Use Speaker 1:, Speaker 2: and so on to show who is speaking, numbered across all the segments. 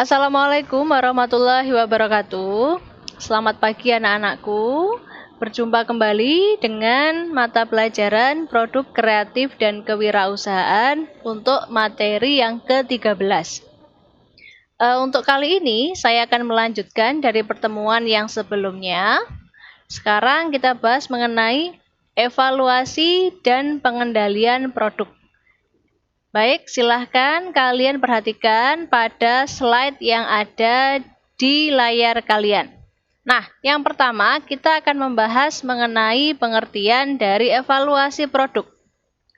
Speaker 1: Assalamualaikum warahmatullahi wabarakatuh. Selamat pagi anak-anakku. Berjumpa kembali dengan mata pelajaran Produk Kreatif dan Kewirausahaan untuk materi yang ke-13. Untuk kali ini saya akan melanjutkan dari pertemuan yang sebelumnya. Sekarang kita bahas mengenai evaluasi dan pengendalian produk. Baik, silahkan kalian perhatikan pada slide yang ada di layar kalian. Nah, yang pertama kita akan membahas mengenai pengertian dari evaluasi produk.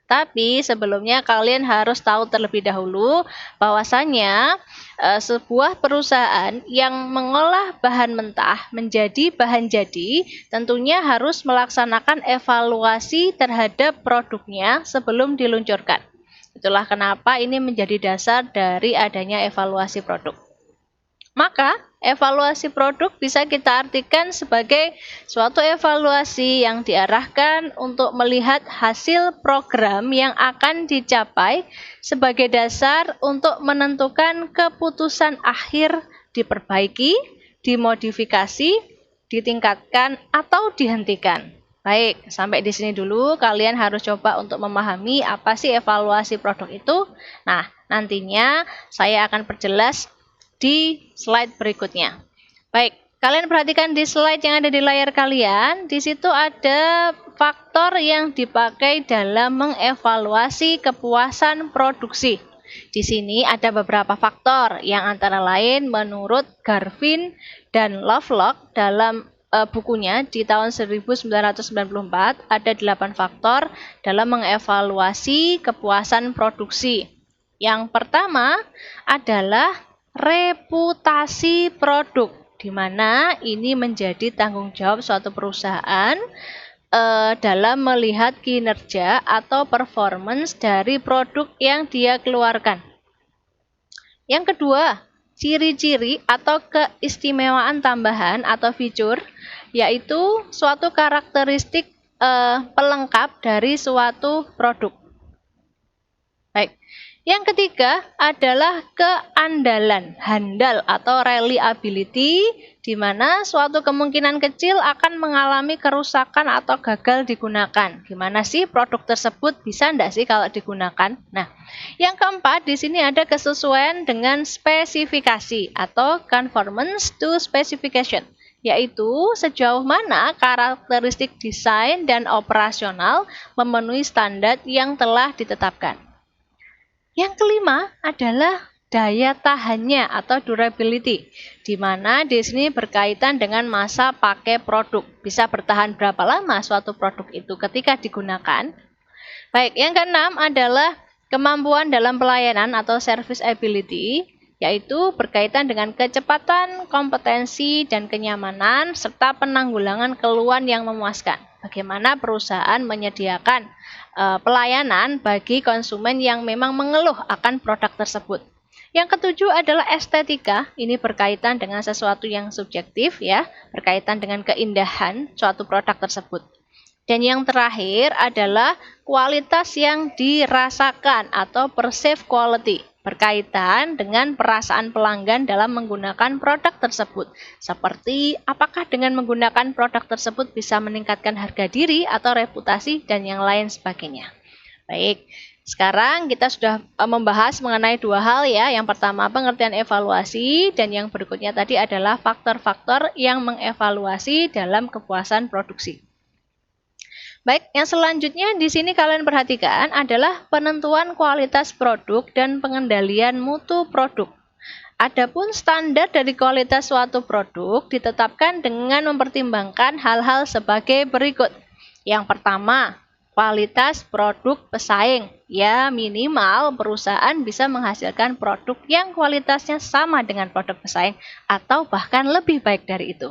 Speaker 1: Tapi sebelumnya kalian harus tahu terlebih dahulu bahwasannya sebuah perusahaan yang mengolah bahan mentah menjadi bahan jadi tentunya harus melaksanakan evaluasi terhadap produknya sebelum diluncurkan. Itulah kenapa ini menjadi dasar dari adanya evaluasi produk. Maka, evaluasi produk bisa kita artikan sebagai suatu evaluasi yang diarahkan untuk melihat hasil program yang akan dicapai sebagai dasar untuk menentukan keputusan akhir diperbaiki, dimodifikasi, ditingkatkan, atau dihentikan. Baik, sampai di sini dulu kalian harus coba untuk memahami apa sih evaluasi produk itu. Nah, nantinya saya akan perjelas di slide berikutnya. Baik, kalian perhatikan di slide yang ada di layar kalian. Di situ ada faktor yang dipakai dalam mengevaluasi kepuasan produksi. Di sini ada beberapa faktor yang antara lain menurut Garvin dan Lovelock dalam bukunya di tahun 1994 ada 8 faktor dalam mengevaluasi kepuasan produksi. Yang pertama adalah reputasi produk, di mana ini menjadi tanggung jawab suatu perusahaan dalam melihat kinerja atau performance dari produk yang dia keluarkan. Yang kedua, ciri-ciri atau keistimewaan tambahan atau fitur, yaitu suatu karakteristik pelengkap dari suatu produk. Baik. Yang ketiga adalah keandalan, handal atau reliability, di mana suatu kemungkinan kecil akan mengalami kerusakan atau gagal digunakan. Gimana sih produk tersebut bisa enggak sih kalau digunakan? Nah, yang keempat di sini ada kesesuaian dengan spesifikasi atau conformance to specification, yaitu sejauh mana karakteristik desain dan operasional memenuhi standar yang telah ditetapkan. Yang kelima adalah daya tahannya atau durability, di mana di sini berkaitan dengan masa pakai produk. Bisa bertahan berapa lama suatu produk itu ketika digunakan. Baik, yang keenam adalah kemampuan dalam pelayanan atau service ability, yaitu berkaitan dengan kecepatan, kompetensi, dan kenyamanan, serta penanggulangan keluhan yang memuaskan. Bagaimana perusahaan menyediakan pelayanan bagi konsumen yang memang mengeluh akan produk tersebut. Yang ketujuh adalah estetika, ini berkaitan dengan sesuatu yang subjektif ya, berkaitan dengan keindahan suatu produk tersebut. Dan yang terakhir adalah kualitas yang dirasakan atau perceived quality, berkaitan dengan perasaan pelanggan dalam menggunakan produk tersebut. Seperti apakah dengan menggunakan produk tersebut bisa meningkatkan harga diri atau reputasi dan yang lain sebagainya. Baik, sekarang kita sudah membahas mengenai dua hal ya. Yang pertama pengertian evaluasi dan yang berikutnya tadi adalah faktor-faktor yang mengevaluasi dalam kepuasan produksi. Baik, yang selanjutnya di sini kalian perhatikan adalah penentuan kualitas produk dan pengendalian mutu produk. Adapun standar dari kualitas suatu produk ditetapkan dengan mempertimbangkan hal-hal sebagai berikut. Yang pertama, kualitas produk pesaing. Ya, minimal perusahaan bisa menghasilkan produk yang kualitasnya sama dengan produk pesaing atau bahkan lebih baik dari itu.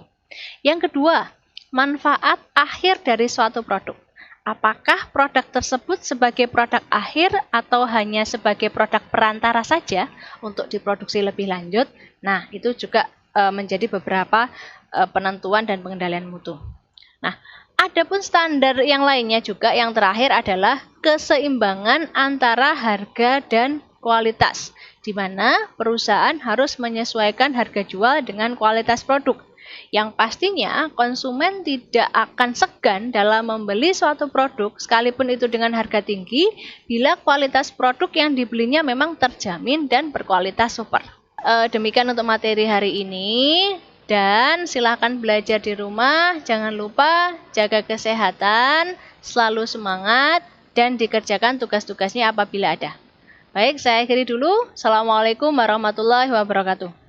Speaker 1: Yang kedua, manfaat akhir dari suatu produk. Apakah produk tersebut sebagai produk akhir atau hanya sebagai produk perantara saja untuk diproduksi lebih lanjut? Nah, itu juga menjadi beberapa penentuan dan pengendalian mutu. Nah, adapun standar yang lainnya juga yang terakhir adalah keseimbangan antara harga dan kualitas. di mana perusahaan harus menyesuaikan harga jual dengan kualitas produk. Yang pastinya konsumen tidak akan segan dalam membeli suatu produk sekalipun itu dengan harga tinggi bila kualitas produk yang dibelinya memang terjamin dan berkualitas super. Demikian untuk materi hari ini. Dan silakan belajar di rumah, jangan lupa jaga kesehatan, selalu semangat, dan dikerjakan tugas-tugasnya apabila ada. Baik, saya akhiri dulu. Assalamualaikum warahmatullahi wabarakatuh.